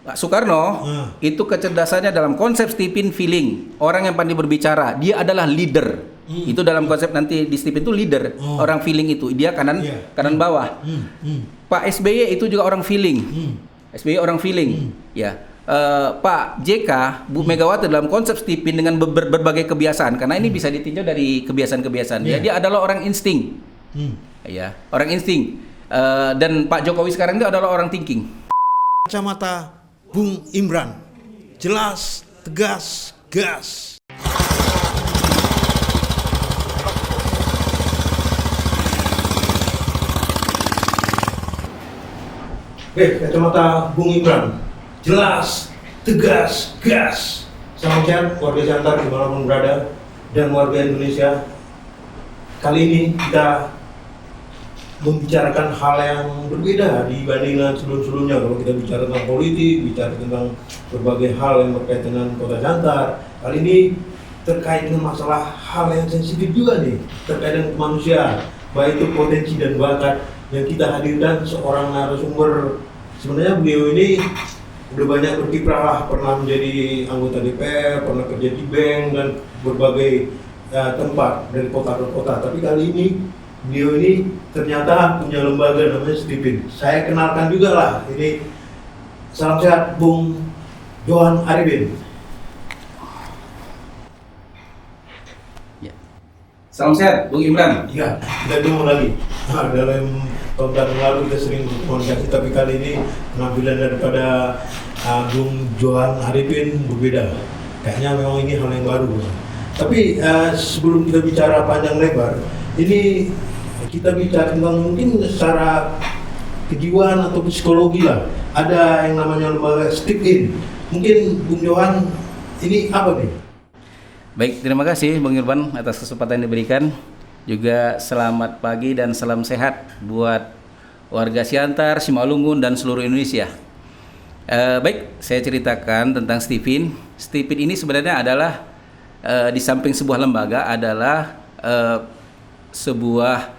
Pak Soekarno itu kecerdasannya dalam konsep Stephen feeling, orang yang pandai berbicara, dia adalah leader. Itu dalam konsep nanti di Stephen itu leader, orang feeling itu, dia kanan bawah. Pak SBY itu juga orang feeling. SBY orang feeling, ya. Pak JK, Bu Megawati dalam konsep Stephen dengan berbagai kebiasaan, karena ini bisa ditinjau dari kebiasaan-kebiasaan. Dia adalah orang insting, ya, orang insting. Dan Pak Jokowi sekarang itu adalah orang thinking. Kacamata Bung Imran, jelas, tegas, gas. Kacamata Bung Imran, jelas, tegas, gas. Salam sehat warga Siantar dimanapun berada dan warga Indonesia. Kali ini kita membicarakan hal yang berbeda dibandingkan sebelum-sebelumnya. Kalau kita bicara tentang politik, bicara tentang berbagai hal yang berkaitan dengan Kota Siantar, kali ini terkait dengan masalah hal yang sensitif juga nih, terkait dengan kemanusiaan, baik itu potensi dan bakat. Yang kita hadirkan seorang narasumber, sebenarnya beliau ini udah banyak berkiprah lah, pernah menjadi anggota DPR, pernah kerja di bank dan berbagai tempat dari kota ke kota. Tapi kali ini beliau ini ternyata punya lembaga namanya Stephen. Saya kenalkan juga lah, ini salam sehat Bung Johan Arifin. Salam sehat, Bung Imran. Iya, kita ketemu lagi. Dalam tahun lalu kita sering berkomunikasi, tapi kali ini penampilan daripada Bung Johan Arifin berbeda. Kayaknya memang ini hal yang baru. Tapi sebelum kita bicara panjang lebar, ini kita bicara tentang mungkin secara kejiwaan atau psikologi lah. Ada yang namanya lembaga Stephen. Mungkin Bung Johan, ini apa nih? Baik, terima kasih Bung Irwan atas kesempatan yang diberikan. Juga selamat pagi dan salam sehat buat warga Siantar, Simalungun dan seluruh Indonesia. Baik, saya ceritakan tentang Stephen. Stephen ini sebenarnya adalah di samping sebuah lembaga adalah sebuah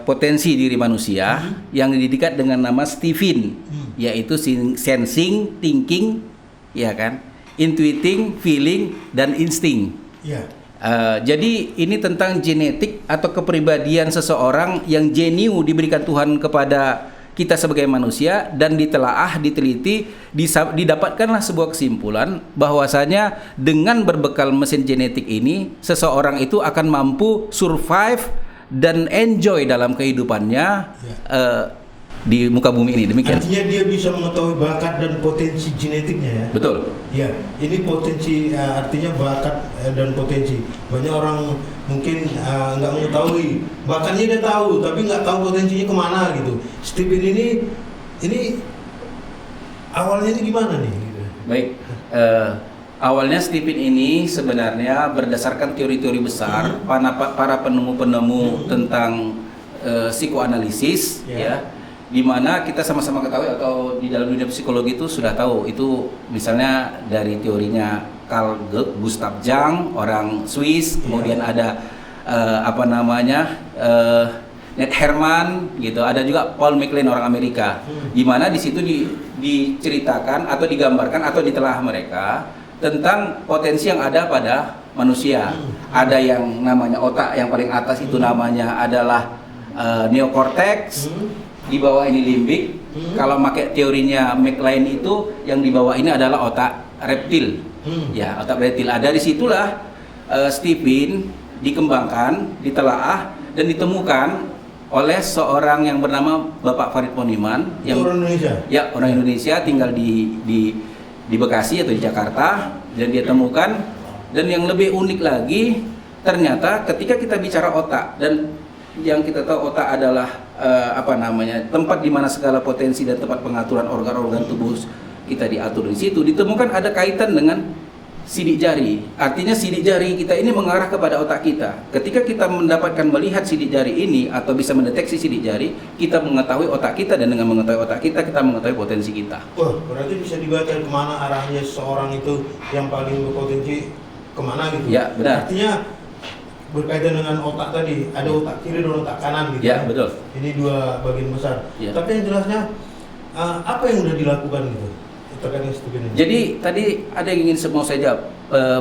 potensi diri manusia yang didikat dengan nama Stephen, yaitu sensing, thinking, ya kan, intuiting, feeling, dan insting. Jadi ini tentang genetik atau kepribadian seseorang yang jenius diberikan Tuhan kepada kita sebagai manusia, dan ditelaah, diteliti, didapatkanlah sebuah kesimpulan bahwasanya dengan berbekal mesin genetik ini seseorang itu akan mampu survive dan enjoy dalam kehidupannya di muka bumi ini. Demikian. Artinya dia bisa mengetahui bakat dan potensi genetiknya ya? Betul. Ya, ini potensi, artinya bakat dan potensi. Banyak orang mungkin nggak mengetahui, bakatnya dia tahu, tapi nggak tahu potensinya kemana gitu. Stephen ini awalnya ini gimana nih? Baik, awalnya Stephen ini sebenarnya berdasarkan teori-teori besar para penemu-penemu tentang psikoanalisis, ya, di mana kita sama-sama ketahui atau di dalam dunia psikologi itu sudah tahu, itu misalnya dari teorinya Carl Gustav Jung, orang Swiss, kemudian ada Ned Herman gitu, ada juga Paul MacLean orang Amerika, di mana di situ diceritakan atau digambarkan atau ditelah mereka tentang potensi yang ada pada manusia. Ada yang namanya otak yang paling atas itu namanya adalah neokortex, di bawah ini limbik. Kalau pakai teorinya MacLean itu yang di bawah ini adalah otak reptil. Ya, otak reptil. Ada di situlah Stephen dikembangkan, ditelaah dan ditemukan oleh seorang yang bernama Bapak Farid Poniman, yang orang Indonesia. Ya, orang Indonesia, tinggal di Bekasi atau di Jakarta, dan dia temukan. Dan yang lebih unik lagi, ternyata ketika kita bicara otak, dan yang kita tahu otak adalah tempat di mana segala potensi dan tempat pengaturan organ-organ tubuh kita diatur di situ, ditemukan ada kaitan dengan sidik jari. Artinya sidik jari kita ini mengarah kepada otak kita. Ketika kita melihat sidik jari ini atau bisa mendeteksi sidik jari, kita mengetahui otak kita, dan dengan mengetahui otak kita mengetahui potensi kita. Wah, berarti bisa dibaca kemana arahnya seseorang itu yang paling berpotensi kemana gitu. Ya, benar. Artinya berkaitan dengan otak tadi, ada otak kiri dan otak kanan gitu. Ya, betul. Ini dua bagian besar. Ya. Tapi yang jelasnya apa yang udah dilakukan gitu? terkait dengan Stephen ini. Jadi tadi ada yang ingin mau saya jawab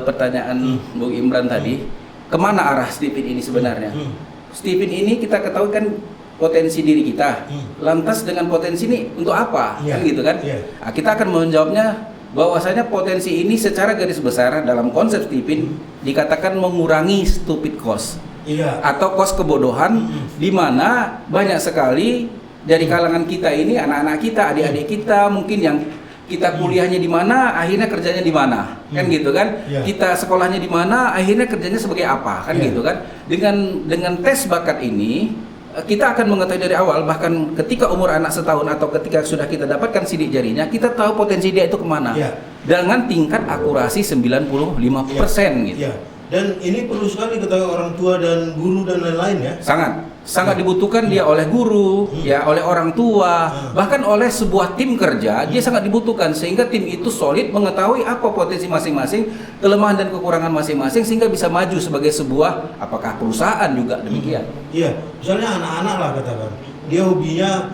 pertanyaan Bung Imran tadi, kemana arah Stephen ini sebenarnya? Stephen ini kita ketahui kan potensi diri kita. Lantas dengan potensi ini untuk apa? Kan gitu kan? Nah, kita akan menjawabnya bahwasanya potensi ini secara garis besar dalam konsep Stephen dikatakan mengurangi stupid cost. Atau kos kebodohan, di mana banyak sekali dari kalangan kita ini, anak-anak kita, adik-adik kita, mungkin yang kita kuliahnya di mana, akhirnya kerjanya di mana, kan gitu kan? Kita sekolahnya di mana, akhirnya kerjanya sebagai apa, kan gitu kan? Dengan tes bakat ini, kita akan mengetahui dari awal, bahkan ketika umur anak setahun atau ketika sudah kita dapatkan sidik jarinya, kita tahu potensi dia itu kemana, dengan tingkat akurasi 95% gitu. Dan ini perlu sekali ketahui orang tua dan guru dan lain-lain ya. Sangat dibutuhkan dia oleh guru, ya oleh orang tua, bahkan oleh sebuah tim kerja, dia sangat dibutuhkan sehingga tim itu solid mengetahui apa potensi masing-masing, kelemahan dan kekurangan masing-masing sehingga bisa maju sebagai sebuah apakah perusahaan juga demikian. Iya, misalnya anak-anak lah katakan, dia hobinya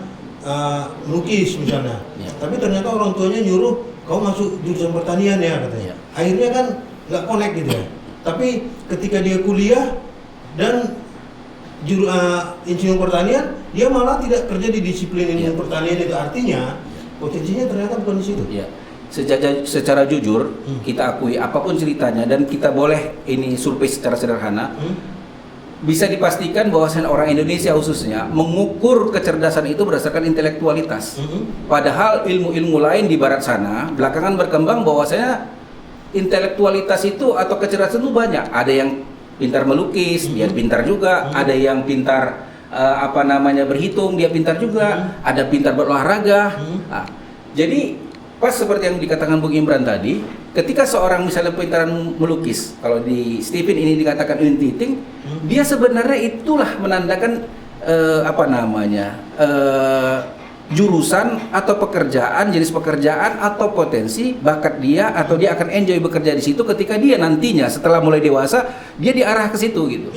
melukis misalnya, tapi ternyata orang tuanya nyuruh kau masuk jurusan pertanian ya katanya. Akhirnya kan nggak connect gitu ya. Tapi ketika dia kuliah dan insinyur pertanian, dia malah tidak kerja di disiplin ilmu pertanian itu, artinya potensinya ternyata bukan di situ. Secara jujur kita akui apapun ceritanya dan kita boleh ini survei secara sederhana, bisa dipastikan bahwasanya orang Indonesia khususnya mengukur kecerdasan itu berdasarkan intelektualitas. Padahal ilmu-ilmu lain di barat sana belakangan berkembang bahwasanya intelektualitas itu atau kecerdasan itu banyak. Ada yang pintar melukis, dia pintar juga. Ada yang pintar berhitung, dia pintar juga. Ada pintar berolahraga. Nah, jadi pas seperti yang dikatakan Bung Imran tadi, ketika seorang misalnya pintar melukis, kalau di Stephen ini dikatakan intuiting, dia sebenarnya itulah menandakan jurusan atau pekerjaan, jenis pekerjaan atau potensi bakat dia, atau dia akan enjoy bekerja di situ ketika dia nantinya setelah mulai dewasa dia diarah ke situ gitu.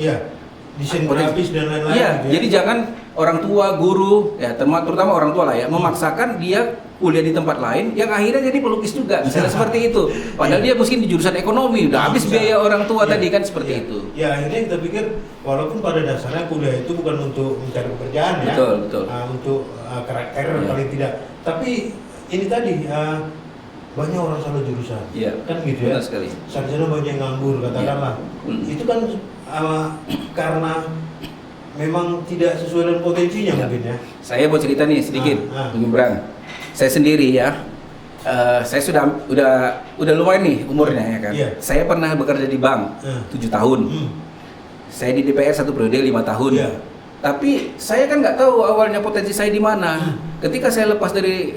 Desain grafis dan lain-lain. Gitu ya. Jadi jangan orang tua, guru, ya terutama orang tua lah ya, memaksakan dia kuliah di tempat lain yang akhirnya jadi pelukis juga, misalnya seperti itu. Padahal dia mungkin di jurusan ekonomi, udah habis biaya orang tua tadi kan seperti itu. Ya akhirnya kita pikir walaupun pada dasarnya kuliah itu bukan untuk mencari pekerjaan ya, betul. untuk karakter paling tidak. Tapi ini tadi banyak orang salah jurusan, kan gitu ya. Sekali. Sarjana banyak yang nganggur katakanlah. Itu kan karena memang tidak sesuai dengan potensinya mungkin ya. Saya mau cerita nih sedikit, Bung Imran. Saya sendiri ya, saya udah lumayan nih umurnya ya kan. Saya pernah bekerja di bank 7 tahun. Saya di DPR 1 periode 5 tahun. Tapi saya kan nggak tahu awalnya potensi saya di mana. Ketika saya lepas dari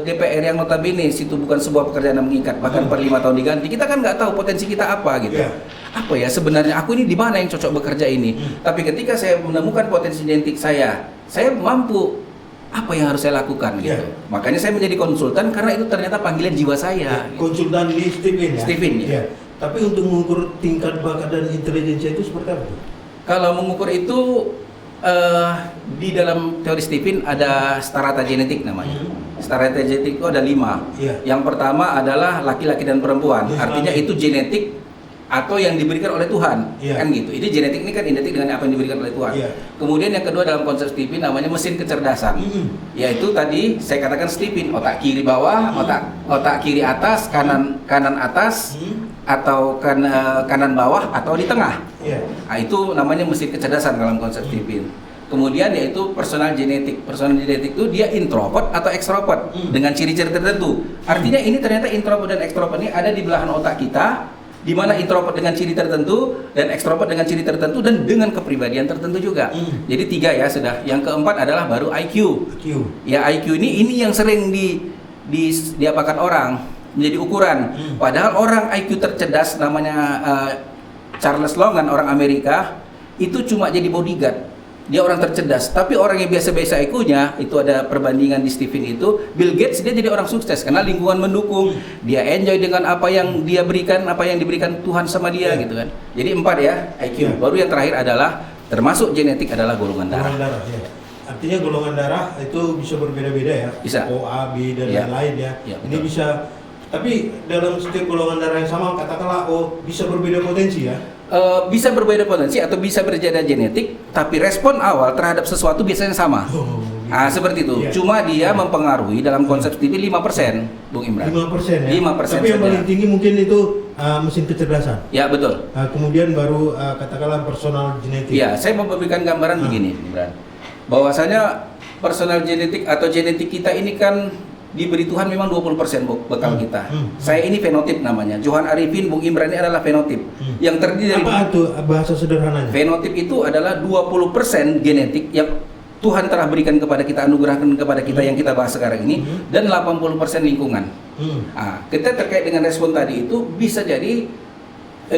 DPR yang notabene situ bukan sebuah pekerjaan yang mengikat, bahkan per 5 tahun diganti, kita kan nggak tahu potensi kita apa gitu. Apa ya sebenarnya aku ini di mana yang cocok bekerja ini. Tapi ketika saya menemukan potensi genetik saya mampu apa yang harus saya lakukan gitu. Makanya saya menjadi konsultan karena itu ternyata panggilan jiwa saya. Konsultan di Stephen ya. Stephen ya. Tapi untuk mengukur tingkat bakat dan intelijensia itu seperti apa? Kalau mengukur itu di dalam teori Stephen ada strata genetik namanya. Strata genetik itu ada 5. Yang pertama adalah laki-laki dan perempuan. Artinya itu genetik atau yang diberikan oleh Tuhan, kan gitu. Ini genetik ini kan identik dengan apa yang diberikan oleh Tuhan. Kemudian yang kedua dalam konsep Stephen namanya mesin kecerdasan, yaitu tadi saya katakan Stephen, otak kiri bawah, otak kiri atas, kanan atas, atau kanan bawah atau di tengah. Nah, itu namanya mesin kecerdasan dalam konsep Stephen. Kemudian yaitu personal genetik. Personal genetik itu dia introvert atau extrovert dengan ciri-ciri tertentu. Artinya ini ternyata introvert dan extrovert ini ada di belahan otak kita, di mana introvert dengan ciri tertentu dan ekstrovert dengan ciri tertentu dan dengan kepribadian tertentu juga. Jadi 3 ya sudah. Yang keempat adalah baru IQ. Ya IQ ini yang sering diapakan orang menjadi ukuran. Padahal orang IQ tercerdas namanya Charles Logan, orang Amerika, itu cuma jadi bodyguard. Dia orang tercerdas, tapi orang yang biasa-biasa IQ-nya itu ada perbandingan di Stephen itu, Bill Gates dia jadi orang sukses karena lingkungan mendukung, dia enjoy dengan apa yang dia berikan, apa yang diberikan Tuhan sama dia gitu kan. Jadi 4 ya IQ. Baru yang terakhir adalah termasuk genetik adalah golongan darah. artinya golongan darah itu bisa berbeda-beda ya. Bisa. O, A, B dan Ya. lain-lain ya. Ya, Ini betul. bisa. Tapi dalam setiap golongan darah yang sama, katakanlah O bisa berbeda potensi ya. Bisa berbeda potensi atau bisa berbeda genetik, tapi respon awal terhadap sesuatu biasanya sama. Oh, gitu. Seperti itu. Iya. Cuma dia mempengaruhi dalam konsep TV 5%, Bung Imran. 5% ya. 5% Tapi yang saja. paling tinggi mungkin itu mesin kecerdasan. Ya, betul. Kemudian baru katakanlah personal genetik. Ya, saya mau memberikan gambaran begini, Imran. Bahwasanya personal genetik atau genetik kita ini kan diberi Tuhan memang 20% bekal kita. Saya ini fenotip namanya. Johan Arifin, Bung Imran ini adalah fenotip. Yang terdiri dari Apa itu bahasa sederhananya? fenotip itu adalah 20% genetik yang Tuhan telah berikan kepada kita, anugerahkan kepada kita yang kita bahas sekarang ini, dan 80% lingkungan. Kita terkait dengan respon tadi itu bisa jadi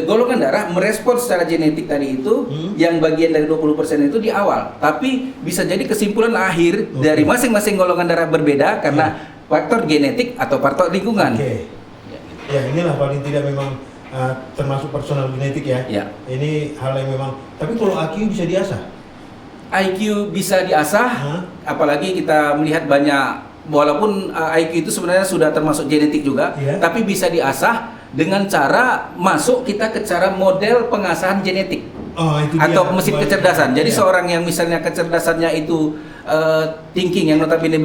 golongan darah merespon secara genetik tadi itu yang bagian dari 20% itu di awal, tapi bisa jadi kesimpulan akhir dari masing-masing golongan darah berbeda karena faktor genetik atau faktor lingkungan. Oke. Ya, inilah paling tidak memang termasuk personal genetik ya. Ya. Ini hal yang memang. Tapi kalau IQ bisa diasah. IQ bisa diasah, apalagi kita melihat banyak, walaupun IQ itu sebenarnya sudah termasuk genetik juga, tapi bisa diasah dengan cara masuk kita ke cara model pengasahan genetik. Itu Atau dia. mesin kecerdasan. Jadi seorang yang misalnya kecerdasannya itu thinking yang notabene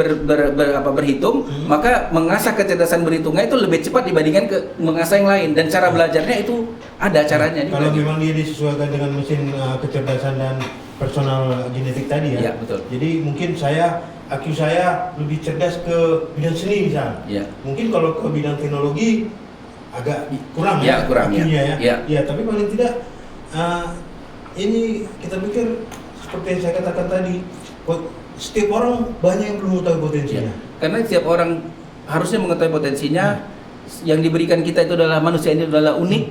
berhitung, maka mengasah kecerdasan berhitungnya itu lebih cepat dibandingkan mengasah yang lain, dan cara belajarnya itu ada caranya. Kalau memang dia disesuaikan dengan mesin kecerdasan dan personal genetik tadi ya. Ya, betul. Jadi mungkin IQ saya lebih cerdas ke bidang seni misalnya. Ya. Mungkin kalau ke bidang teknologi agak kurang Ya, kurang, IQ-nya ya. Ya, tapi paling tidak ini kita pikir seperti yang saya katakan tadi, setiap orang banyak yang belum tahu potensinya. Karena setiap orang harusnya mengetahui potensinya. Yang diberikan kita itu adalah manusia ini adalah unik,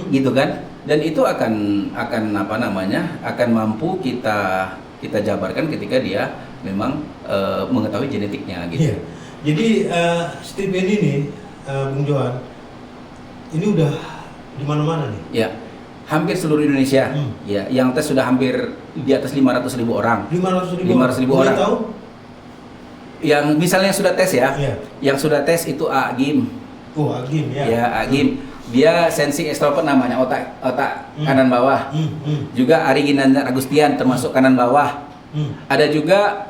gitu kan? Dan itu akan apa namanya? Akan mampu kita jabarkan ketika dia memang mengetahui genetiknya, gitu. Iya. Jadi Stephen ini, Bung Johan, ini udah di mana-mana nih. Ya. Hampir seluruh Indonesia, ya, yang tes sudah hampir di atas 500.000 orang. 500.000 orang. Tahu? Yang misalnya sudah tes ya, yang sudah tes itu Agim. Oh, Agim ya. Ya, Agim. Dia sensing extrovert namanya, otak kanan bawah. Juga Ari Ginandar Agustian termasuk kanan bawah. Ada juga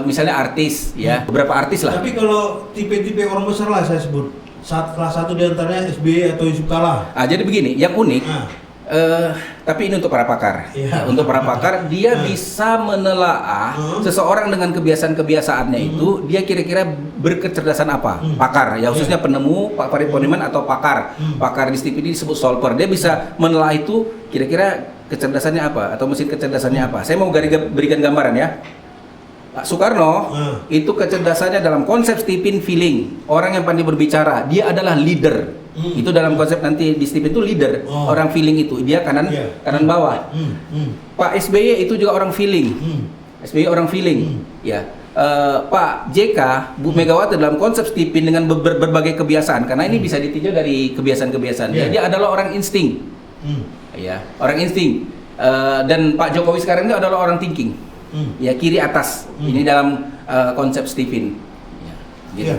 misalnya artis, ya, beberapa artis lah. Tapi kalau tipe-tipe orang besar lah saya sebut. Salah satu diantaranya SBY atau Yusuf Kala. Jadi begini, yang unik, tapi ini untuk para pakar. Ya. Untuk para pakar, dia bisa menelaah seseorang dengan kebiasaan-kebiasaannya itu, dia kira-kira berkecerdasan apa? Pakar, ya khususnya penemu, Pak Pariponiman atau pakar. Pakar di STIP ini disebut solver. Dia bisa menelaah itu kira-kira kecerdasannya apa atau mesin kecerdasannya apa. Saya mau berikan gambaran ya. Pak Soekarno itu kecerdasannya dalam konsep Stephen feeling, orang yang pandai berbicara, dia adalah leader. Itu dalam konsep nanti di Stephen itu leader, orang feeling itu, dia kanan bawah. Pak SBY itu juga orang feeling, SBY orang feeling, ya. Pak JK, Bu Megawati dalam konsep Stephen dengan berbagai kebiasaan, karena ini bisa ditinjau dari kebiasaan-kebiasaan. Dia adalah orang insting, ya, orang insting. Dan Pak Jokowi sekarang itu adalah orang thinking. Ya, kiri atas. Ini dalam konsep Stephen. Ya, gitu.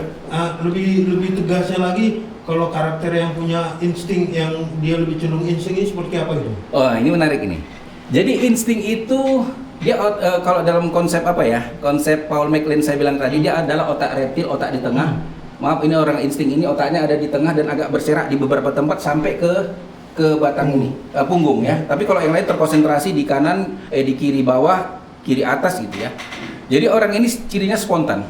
Lebih tegasnya lagi, kalau karakter yang punya insting, yang dia lebih cenderung insting ini seperti apa gitu? Ini menarik ini. Jadi insting itu dia kalau dalam konsep apa ya? Konsep Paul MacLean saya bilang tadi, dia adalah otak reptil, otak di tengah. Maaf, ini orang insting ini otaknya ada di tengah dan agak berserak di beberapa tempat sampai ke batang ini, punggung ya. Tapi kalau yang lain terkonsentrasi di kanan, di kiri bawah, kiri atas gitu ya. Jadi orang ini cirinya spontan.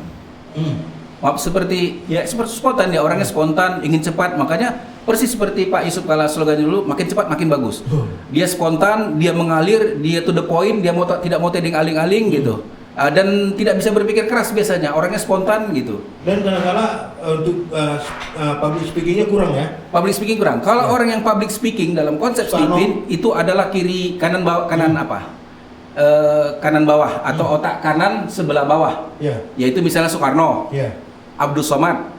Maaf, seperti spontan ya, orangnya spontan, ingin cepat, makanya persis seperti Pak Yusuf Kala slogannya dulu, makin cepat makin bagus. Dia spontan, dia mengalir, dia to the point, dia tidak mau teding aling-aling gitu. Dan tidak bisa berpikir keras biasanya, orangnya spontan gitu. Dan kadang-kala untuk public speakingnya kurang ya? Public speaking kurang. Kalau orang yang public speaking dalam konsep Stephen itu adalah kanan bawah, kanan bawah atau otak kanan sebelah bawah, yaitu misalnya Soekarno, Abdul Somad,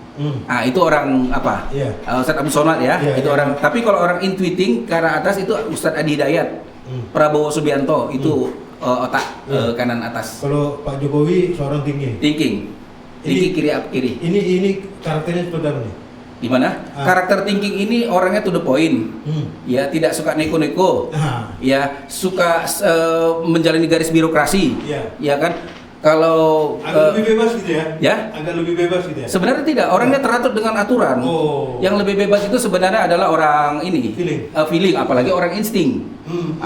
itu orang apa? Ustadz Abdul Somad ya, itu orang. Tapi kalau orang intuiting ke arah atas itu Ustadz Adi Hidayat, Prabowo Subianto, itu otak kanan atas. Kalau Pak Jokowi seorang tinggi. Thinking kiri. Ini karakternya seperti apa nih? Gimana? Karakter thinking ini orangnya to the point. Ya, tidak suka neko-neko. Ya, suka menjalani garis birokrasi. Ya kan? Kalau agak lebih bebas gitu ya? Ya? Agak lebih bebas gitu ya? Sebenarnya tidak, orangnya teratur dengan aturan. Yang lebih bebas itu sebenarnya adalah orang ini, feeling, apalagi orang insting.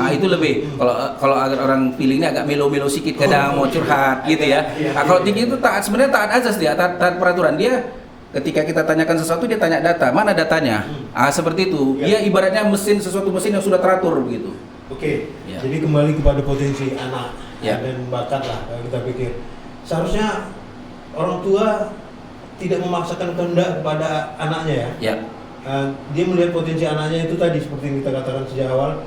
Itu lebih. Kalau orang feeling ini agak melo-melo sedikit, kadang mau curhat gitu ya. Kalau tinggi itu sebenarnya taat azas dia, taat peraturan dia. Ketika kita tanyakan sesuatu, dia tanya data, mana datanya? Seperti itu. Dia ibaratnya sesuatu mesin yang sudah teratur begitu. Oke. Jadi kembali kepada potensi anak. Dan bakat lah kalau kita pikir. Seharusnya orang tua tidak memaksakan kehendak kepada anaknya ya. Dia melihat potensi anaknya itu tadi seperti yang kita katakan sejak awal,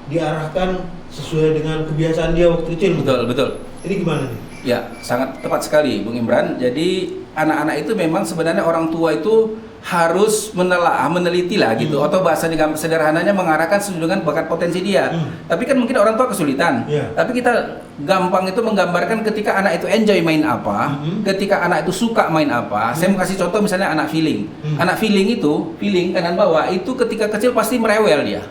diarahkan sesuai dengan kebiasaan dia waktu kecil. Betul. Ini gimana nih? Ya, sangat tepat sekali Bung Imran. Jadi anak-anak itu memang sebenarnya orang tua itu harus meneliti lah gitu, atau bahasa sederhananya mengarahkan sesuai dengan bakat potensi dia. Tapi kan mungkin orang tua kesulitan. Tapi kita gampang itu menggambarkan ketika anak itu enjoy main apa, ketika anak itu suka main apa. Saya mau kasih contoh misalnya anak feeling. Anak feeling kanan bawah itu ketika kecil pasti merewel dia.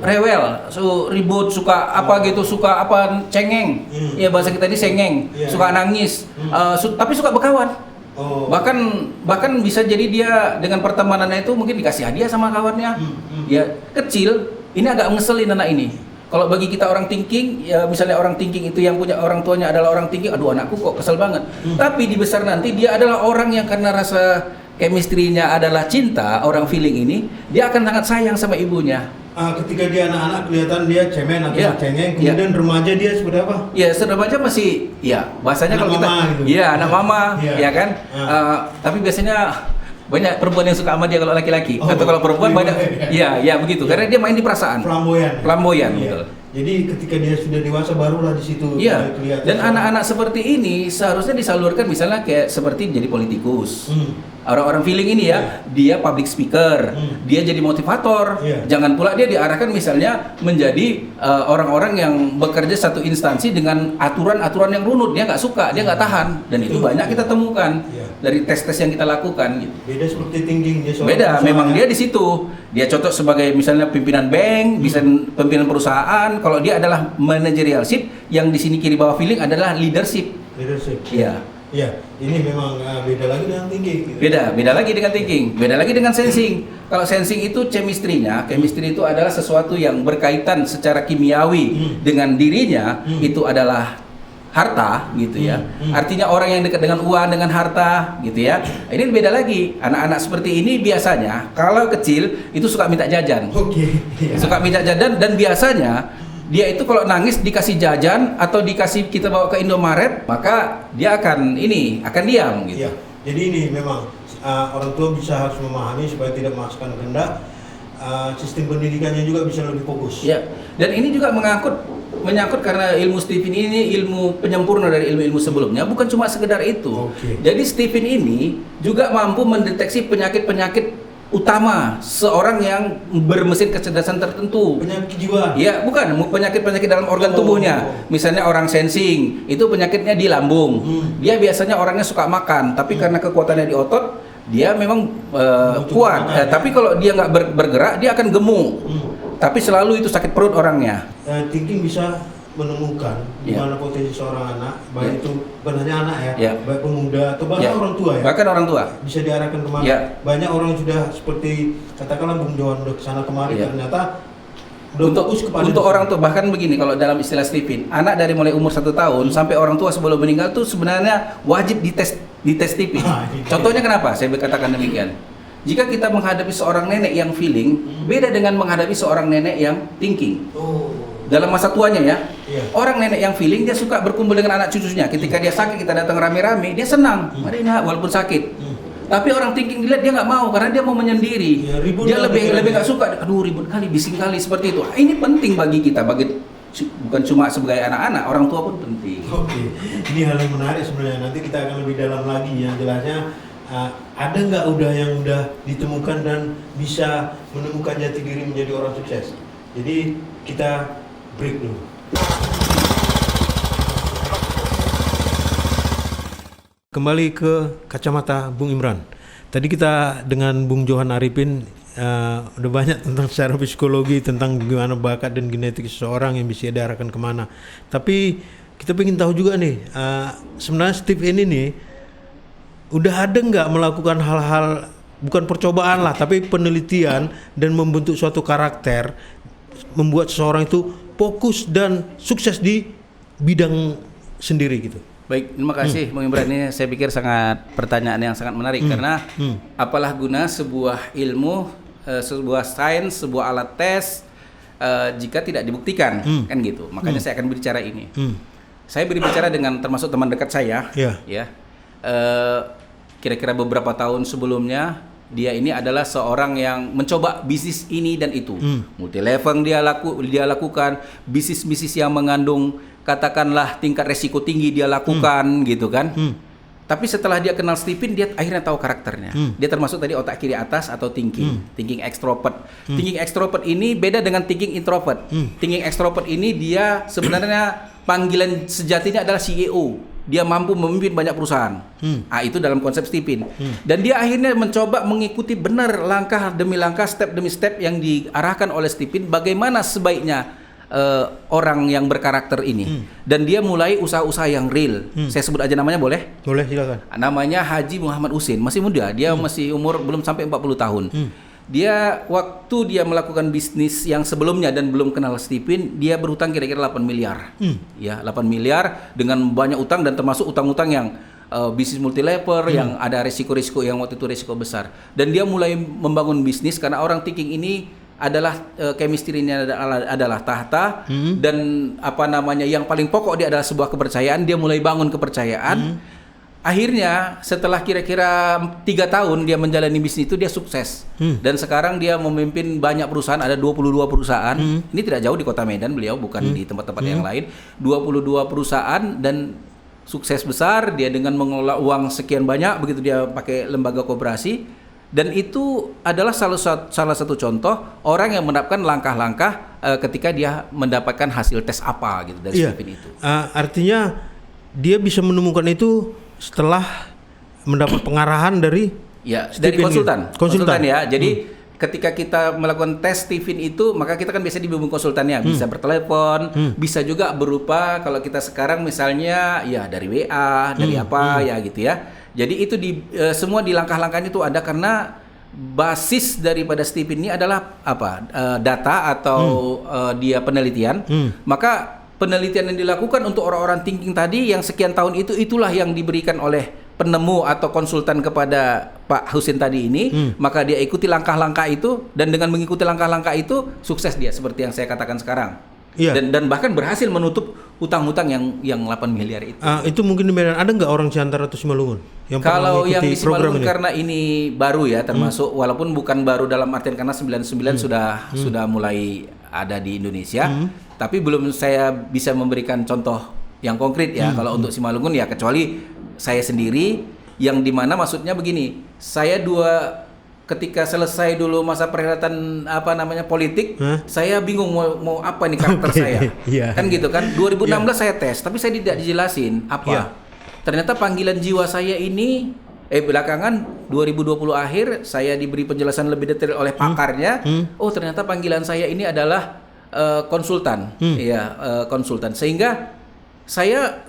Rewel, ribut, suka apa gitu, suka apa cengeng. Ya bahasa kita ini sengeng, suka nangis, tapi suka berkawan. Bahkan bisa jadi dia dengan pertemanannya itu mungkin dikasih hadiah sama kawannya. Ya kecil, ini agak ngeselin anak ini. Kalau bagi kita orang thinking, ya misalnya orang thinking itu yang punya orang tuanya adalah orang thinking, aduh anakku kok kesel banget. Tapi di besar nanti dia adalah orang yang karena rasa chemistry-nya adalah cinta, orang feeling ini, dia akan sangat sayang sama ibunya. Ketika dia anak-anak kelihatan dia cemen atau cengeng, kemudian remaja dia seperti apa? Ya, remaja masih, ya bahasanya kalau kita, gitu. Anak mama, ya kan. Tapi biasanya banyak perempuan yang suka sama dia kalau laki-laki, atau kalau perempuan banyak, begitu. Karena dia main di perasaan. Flamboyan, betul. Jadi ketika dia sudah dewasa barulah di situ kelihatan. Dan anak-anak seperti ini seharusnya disalurkan misalnya kayak seperti jadi politikus. Orang-orang feeling ini dia public speaker, dia jadi motivator. Jangan pula dia diarahkan misalnya menjadi orang-orang yang bekerja satu instansi dengan aturan-aturan yang runut. Dia nggak suka, dia nggak tahan. Dan itu banyak kita temukan dari tes-tes yang kita lakukan. Gitu. Beda seperti thinking dia. Beda, memang dia di situ. Dia cocok sebagai misalnya pimpinan bank, bisa pimpinan perusahaan. Kalau dia adalah managerialship, yang di sini kiri bawah feeling adalah leadership. Iya, ini memang beda lagi dengan thinking. Gitu. Beda lagi dengan thinking, beda lagi dengan sensing. Kalau sensing itu chemistry itu adalah sesuatu yang berkaitan secara kimiawi dengan dirinya, itu adalah harta gitu ya. Artinya orang yang dekat dengan uang, dengan harta gitu ya. Ini beda lagi. Anak-anak seperti ini biasanya kalau kecil itu suka minta jajan. Suka minta jajan, dan biasanya dia itu kalau nangis dikasih jajan atau dikasih kita bawa ke Indomaret, maka dia akan diam gitu. Jadi ini memang orang tua bisa harus memahami supaya tidak memaksakan kehendak. Sistem pendidikannya juga bisa lebih fokus. Dan ini juga menyangkut karena ilmu Stephen ini ilmu penyempurna dari ilmu-ilmu sebelumnya, bukan cuma sekedar itu. Jadi Stephen ini juga mampu mendeteksi penyakit-penyakit utama seorang yang bermesin kecerdasan tertentu. Penyakit jiwa? Ya, bukan, penyakit-penyakit dalam organ tubuhnya. Misalnya orang sensing, itu penyakitnya di lambung. Dia biasanya orangnya suka makan, tapi karena kekuatannya di otot, dia memang kuat. Tapi kalau dia nggak bergerak, dia akan gemuk. Tapi selalu itu sakit perut orangnya. Thinking bisa menemukan di mana potensi seorang anak, baik itu bukan hanya anak baik pemuda atau bahkan orang tua Bahkan orang tua bisa diarahkan kemana. Banyak orang yang sudah seperti katakanlah Bung Johan udah kesana kemari, ternyata untuk orang tua. Bahkan begini, kalau dalam istilah Stephen, anak dari mulai umur 1 tahun sampai orang tua sebelum meninggal tuh sebenarnya wajib dites Stephen. Contohnya kenapa saya berkatakan demikian? Jika kita menghadapi seorang nenek yang feeling, beda dengan menghadapi seorang nenek yang thinking. Dalam masa tuanya orang nenek yang feeling dia suka berkumpul dengan anak cucunya. Ketika dia sakit, kita datang rame-rame, dia senang. Mari nak, walaupun sakit. Tapi orang thinking dilihat dia nggak mau karena dia mau menyendiri. Dia lebih nggak suka. Aduh ribut kali, bising kali seperti itu. Ini penting bagi kita, bukan cuma sebagai anak-anak, orang tua pun penting. Ini hal yang menarik sebenarnya. Nanti kita akan lebih dalam lagi. Yang jelasnya ada nggak yang udah ditemukan dan bisa menemukan jati diri menjadi orang sukses. Jadi kita break dulu. kembali ke kacamata Bung Imran. Tadi kita dengan Bung Johan Arifin udah banyak tentang secara psikologi, tentang gimana bakat dan genetik seseorang yang bisa diarahkan kemana. Tapi kita pengen tahu juga nih, sebenarnya Steve ini nih udah ada nggak melakukan hal-hal, bukan percobaan lah, tapi penelitian dan membentuk suatu karakter, membuat seseorang itu fokus dan sukses di bidang sendiri gitu. Baik, terima kasih Bung Imran. Ini saya pikir sangat pertanyaan yang sangat menarik karena apalah guna sebuah ilmu, sebuah sains, sebuah alat tes jika tidak dibuktikan, kan gitu. Makanya saya akan berbicara ini. Saya berbicara dengan termasuk teman dekat saya, ya. Kira-kira beberapa tahun sebelumnya dia ini adalah seorang yang mencoba bisnis ini dan itu, multi level dia lakukan, bisnis yang mengandung katakanlah tingkat resiko tinggi dia lakukan, gitu kan. Tapi setelah dia kenal Stephen, dia akhirnya tahu karakternya. Dia termasuk tadi otak kiri atas atau thinking extrovert. Thinking extrovert ini beda dengan thinking introvert. Thinking extrovert ini dia sebenarnya panggilan sejatinya adalah CEO. Dia mampu memimpin banyak perusahaan. Itu dalam konsep Stephen. Dan dia akhirnya mencoba mengikuti benar langkah demi langkah, step demi step yang diarahkan oleh Stephen. Bagaimana sebaiknya orang yang berkarakter ini. Dan dia mulai usaha-usaha yang real. Saya sebut aja namanya, boleh? Boleh, silakan. Namanya Haji Muhammad Husin. Masih muda. Dia masih umur belum sampai 40 tahun. Dia waktu dia melakukan bisnis yang sebelumnya dan belum kenal Stephen, dia berutang kira-kira 8 miliar. Ya, 8 miliar dengan banyak utang dan termasuk utang-utang yang bisnis multi level yang ada resiko-resiko yang waktu itu resiko besar. Dan dia mulai membangun bisnis karena orang thinking ini adalah chemistry-nya adalah tahta dan apa namanya yang paling pokok dia adalah sebuah kepercayaan. Dia mulai bangun kepercayaan. Akhirnya setelah kira-kira 3 tahun dia menjalani bisnis itu, dia sukses. Dan sekarang dia memimpin banyak perusahaan, ada 22 perusahaan. Ini tidak jauh di Kota Medan, beliau bukan di tempat-tempat yang lain. 22 perusahaan dan sukses besar. Dia dengan mengelola uang sekian banyak, begitu dia pakai lembaga koperasi. Dan itu adalah salah satu contoh orang yang menerapkan langkah-langkah ketika dia mendapatkan hasil tes apa gitu dari Stephen itu. Artinya dia bisa menemukan itu setelah mendapat pengarahan dari dari konsultan ya. Jadi ketika kita melakukan tes Stephen itu, maka kita kan biasa dibimbing konsultannya, bisa bertelepon, bisa juga berupa kalau kita sekarang misalnya ya dari WA, dari apa ya gitu ya. Jadi itu semua di langkah-langkahnya itu ada karena basis daripada Stephen ini adalah apa? Data atau dia penelitian. Maka penelitian yang dilakukan untuk orang-orang thinking tadi yang sekian tahun itulah yang diberikan oleh penemu atau konsultan kepada Pak Husin tadi ini. Maka dia ikuti langkah-langkah itu dan dengan mengikuti langkah-langkah itu sukses dia seperti yang saya katakan sekarang. Dan bahkan berhasil menutup hutang-hutang yang 8 miliar itu. Itu mungkin di Medan ada nggak orang Ciantar atau Simalungun yang kalau yang di Simalungun karena ini baru ya, termasuk walaupun bukan baru dalam artian karena 99 sudah mulai ada di Indonesia, tapi belum saya bisa memberikan contoh yang konkret ya. Kalau untuk Simalungun ya kecuali saya sendiri yang dimana maksudnya begini, saya ketika selesai dulu masa perhelatan politik, saya bingung mau apa nih karakter saya. Kan gitu kan. 2016 saya tes, tapi saya tidak dijelasin apa. Ternyata panggilan jiwa saya ini belakangan 2020 akhir saya diberi penjelasan lebih detail oleh pakarnya. Oh, ternyata panggilan saya ini adalah konsultan. Konsultan. Sehingga saya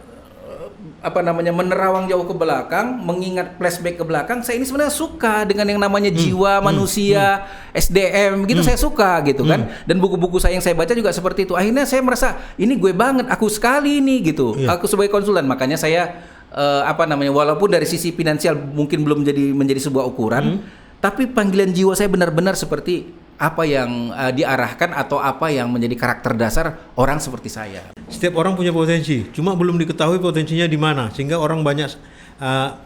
menerawang jauh ke belakang, mengingat flashback ke belakang. Saya ini sebenarnya suka dengan yang namanya jiwa manusia, SDM gitu. Saya suka gitu kan. Dan buku-buku saya yang saya baca juga seperti itu. Akhirnya saya merasa ini gue banget, aku sekali ini gitu. Aku sebagai konsultan, makanya saya walaupun dari sisi finansial mungkin belum menjadi sebuah ukuran, tapi panggilan jiwa saya benar-benar seperti apa yang diarahkan atau apa yang menjadi karakter dasar orang seperti saya. Setiap orang punya potensi, cuma belum diketahui potensinya di mana, sehingga orang banyak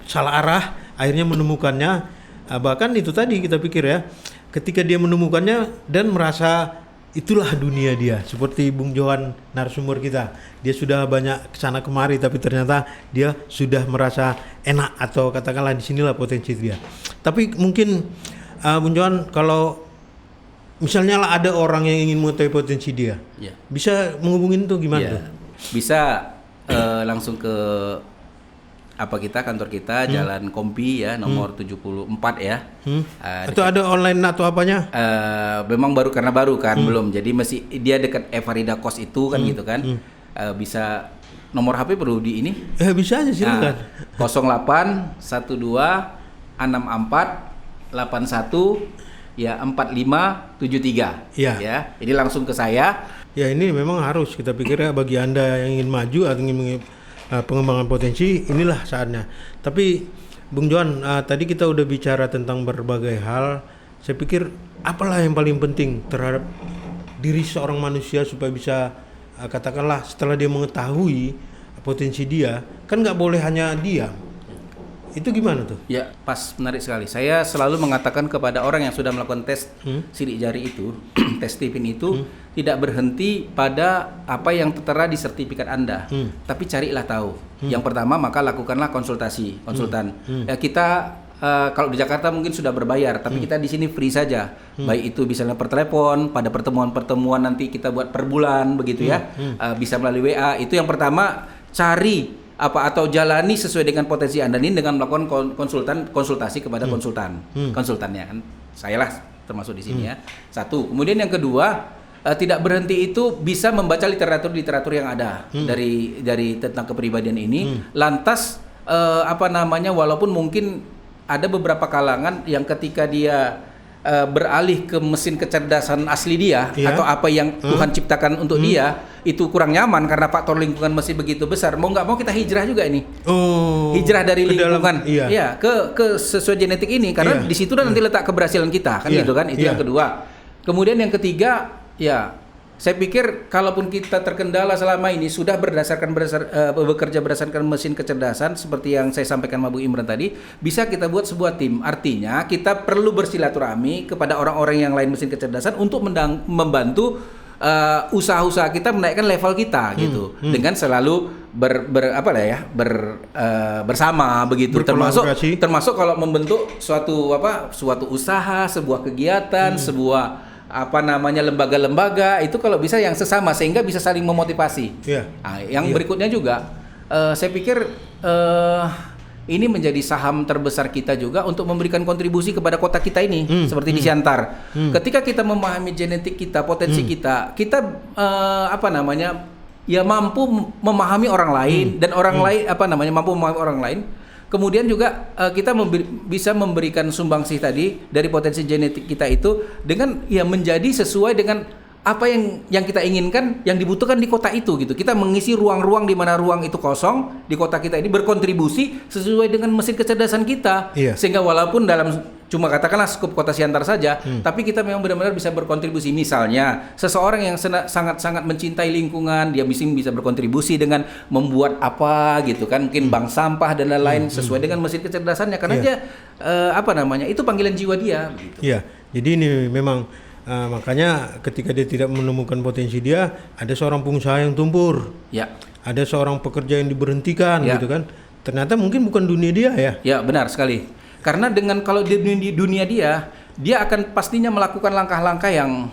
salah arah, akhirnya menemukannya. Bahkan itu tadi kita pikir ya, ketika dia menemukannya dan merasa itulah dunia dia, seperti Bung Johan narasumber kita, dia sudah banyak kesana kemari, tapi ternyata dia sudah merasa enak atau katakanlah disinilah potensi dia. Tapi mungkin Bung Johan, kalau misalnya lah ada orang yang ingin mengetahui potensi dia, bisa menghubungin tuh gimana tuh? Bisa langsung ke kantor kita Jalan Kompi ya, nomor 74 ya. Atau ada online atau apanya? Memang baru kan belum. Jadi masih dia dekat Evarida Kos itu kan gitu kan. Bisa nomor HP perlu di ini? Bisa aja silakan. 08 12 64 81 ya 4573 ya. Ini langsung ke saya. Ya ini memang harus kita pikir ya, bagi Anda yang ingin maju atau ingin pengembangan potensi, inilah saatnya. Tapi Bung Johan, tadi kita udah bicara tentang berbagai hal. Saya pikir apalah yang paling penting terhadap diri seorang manusia supaya bisa katakanlah setelah dia mengetahui potensi dia, kan nggak boleh hanya diam. Itu gimana tuh? Ya, pas, menarik sekali. Saya selalu mengatakan kepada orang yang sudah melakukan tes sidik jari itu, tes Stephen itu, tidak berhenti pada apa yang tertera di sertifikat Anda, tapi carilah tahu. Yang pertama, maka lakukanlah konsultan. Ya, kita kalau di Jakarta mungkin sudah berbayar, tapi kita di sini free saja. Baik itu misalnya per telepon, pada pertemuan nanti kita buat per bulan begitu ya. Bisa melalui WA. Itu yang pertama, cari atau jalani sesuai dengan potensi Anda ini dengan melakukan konsultasi kepada konsultannya kan. Saya lah termasuk di sini ya. Satu. Kemudian yang kedua, tidak berhenti itu bisa membaca literatur yang ada dari tentang kepribadian ini. Lantas walaupun mungkin ada beberapa kalangan yang ketika dia beralih ke mesin kecerdasan asli dia atau apa yang Tuhan ciptakan untuk dia itu kurang nyaman karena faktor lingkungan masih begitu besar. Mau nggak mau kita hijrah juga ini. Hijrah dari lingkungan ke sesuai genetik ini karena di situ nanti letak keberhasilan kita kan gitu kan. Itu yang kedua. Kemudian yang ketiga saya pikir kalaupun kita terkendala selama ini sudah bekerja berdasarkan mesin kecerdasan seperti yang saya sampaikan sama Bu Imran tadi, bisa kita buat sebuah tim. Artinya kita perlu bersilaturahmi kepada orang-orang yang lain mesin kecerdasan untuk membantu usaha-usaha kita menaikkan level kita gitu. Dengan selalu bersama begitu, termasuk kalau membentuk suatu usaha, sebuah kegiatan, sebuah lembaga-lembaga itu kalau bisa yang sesama sehingga bisa saling memotivasi. Berikutnya juga saya pikir ini menjadi saham terbesar kita juga untuk memberikan kontribusi kepada kota kita ini seperti di Siantar. Ketika kita memahami genetik kita, potensi kita mampu memahami orang lain dan orang lain mampu memahami orang lain. Kemudian juga kita bisa memberikan sumbangsih tadi dari potensi genetik kita itu dengan menjadi sesuai dengan apa yang kita inginkan, yang dibutuhkan di kota itu gitu. Kita mengisi ruang-ruang di mana ruang itu kosong di kota kita ini, berkontribusi sesuai dengan mesin kecerdasan kita. Sehingga walaupun dalam cuma katakanlah skup kota Siantar saja, tapi kita memang benar-benar bisa berkontribusi. Misalnya seseorang yang sangat-sangat mencintai lingkungan, dia bisa berkontribusi dengan membuat apa gitu kan, mungkin bank sampah dan lain-lain sesuai dengan mesin kecerdasannya karena dia itu panggilan jiwa dia gitu. Jadi ini memang makanya ketika dia tidak menemukan potensi dia, ada seorang pengusaha yang tumpur. Ada seorang pekerja yang diberhentikan gitu kan. Ternyata mungkin bukan dunia dia ya. Ya, benar sekali. Karena kalau di dunia dia akan pastinya melakukan langkah-langkah yang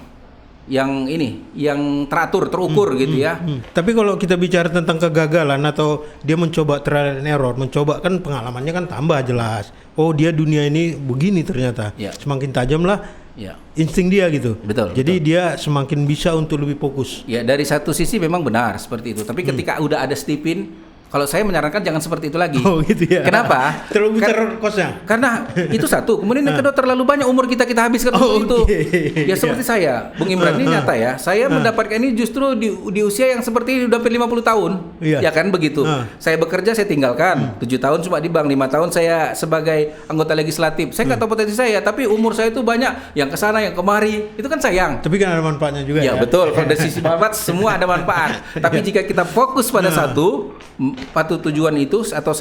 teratur, terukur gitu ya. Tapi kalau kita bicara tentang kegagalan atau dia mencoba trial and error, kan pengalamannya kan tambah jelas. Oh, dia dunia ini begini ternyata. Semakin tajamlah insting dia gitu. Jadi dia semakin bisa untuk lebih fokus. Ya, dari satu sisi memang benar seperti itu. Tapi ketika udah ada Stephen, kalau saya menyarankan jangan seperti itu lagi. Oh gitu ya. Kenapa? Terlalu besar kosnya. Karena itu satu. Kemudian yang kedua, terlalu banyak umur kita habiskan untuk itu. Ya seperti saya, Bung Imran, ini nyata ya. Saya mendapatkan ini justru di usia yang seperti ini udah hampir 50 tahun. Ya kan begitu. Saya bekerja, saya tinggalkan. 7 tahun cuma di bank, 5 tahun saya sebagai anggota legislatif. Saya nggak tahu potensi saya, tapi umur saya itu banyak yang ke sana, yang kemari. Itu kan sayang. Tapi kan ada manfaatnya juga ya. Ya betul. Kalau dari sisi manfaat semua ada manfaat. Tapi jika kita fokus pada satu tujuan itu atau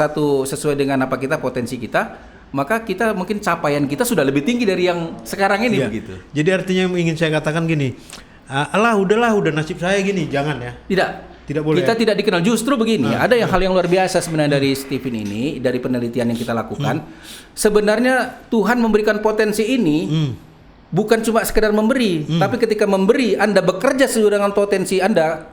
sesuai dengan apa kita potensi kita, maka kita mungkin capaian kita sudah lebih tinggi dari yang sekarang ini begitu. Jadi artinya yang ingin saya katakan gini, udah nasib saya gini, jangan ya. Tidak boleh. Kita tidak dikenal, justru begini. Ada hal yang luar biasa sebenarnya dari Stephen ini, dari penelitian yang kita lakukan. Sebenarnya Tuhan memberikan potensi ini bukan cuma sekedar memberi, tapi ketika memberi Anda bekerja sesuai dengan potensi Anda,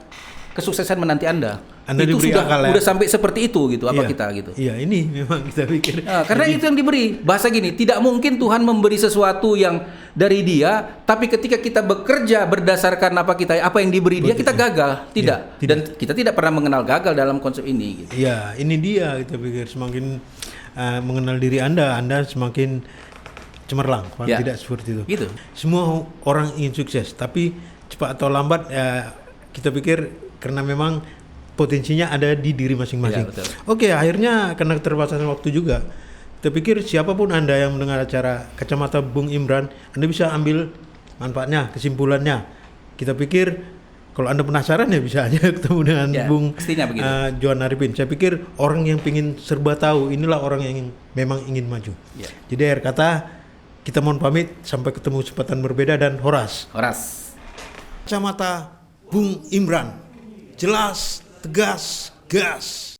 kesuksesan menanti Anda. Anda itu diberi sudah akal, ya? udah sampai seperti itu gitu apa Iya. kita gitu. Iya, ini memang kita pikir. Nah, karena itu yang diberi. Bahasa gini, tidak mungkin Tuhan memberi sesuatu yang dari Dia, tapi ketika kita bekerja berdasarkan apa yang diberi Dia, kita gagal. Tidak. Tidak. Dan kita tidak pernah mengenal gagal dalam konsep ini. Gitu. Iya, ini dia kita pikir semakin mengenal diri Anda semakin cemerlang. Paling Ya. tidak seperti itu. Gitu. Semua orang ingin sukses, tapi cepat atau lambat kita pikir karena memang potensinya ada di diri masing-masing. Ya, betul. Oke, akhirnya karena keterbatasan waktu juga, kita pikir siapapun Anda yang mendengar acara Kacamata Bung Imran, Anda bisa ambil manfaatnya, kesimpulannya. Kita pikir kalau Anda penasaran ya bisa aja ketemu dengan Ya, Bung pastinya begitu. Johan Arifin. Saya pikir orang yang ingin serba tahu, inilah orang yang memang ingin maju. Ya. Jadi akhir kata, kita mohon pamit, sampai ketemu kesempatan berbeda, dan Horas. Kacamata Bung Imran, jelas, tegas, gas.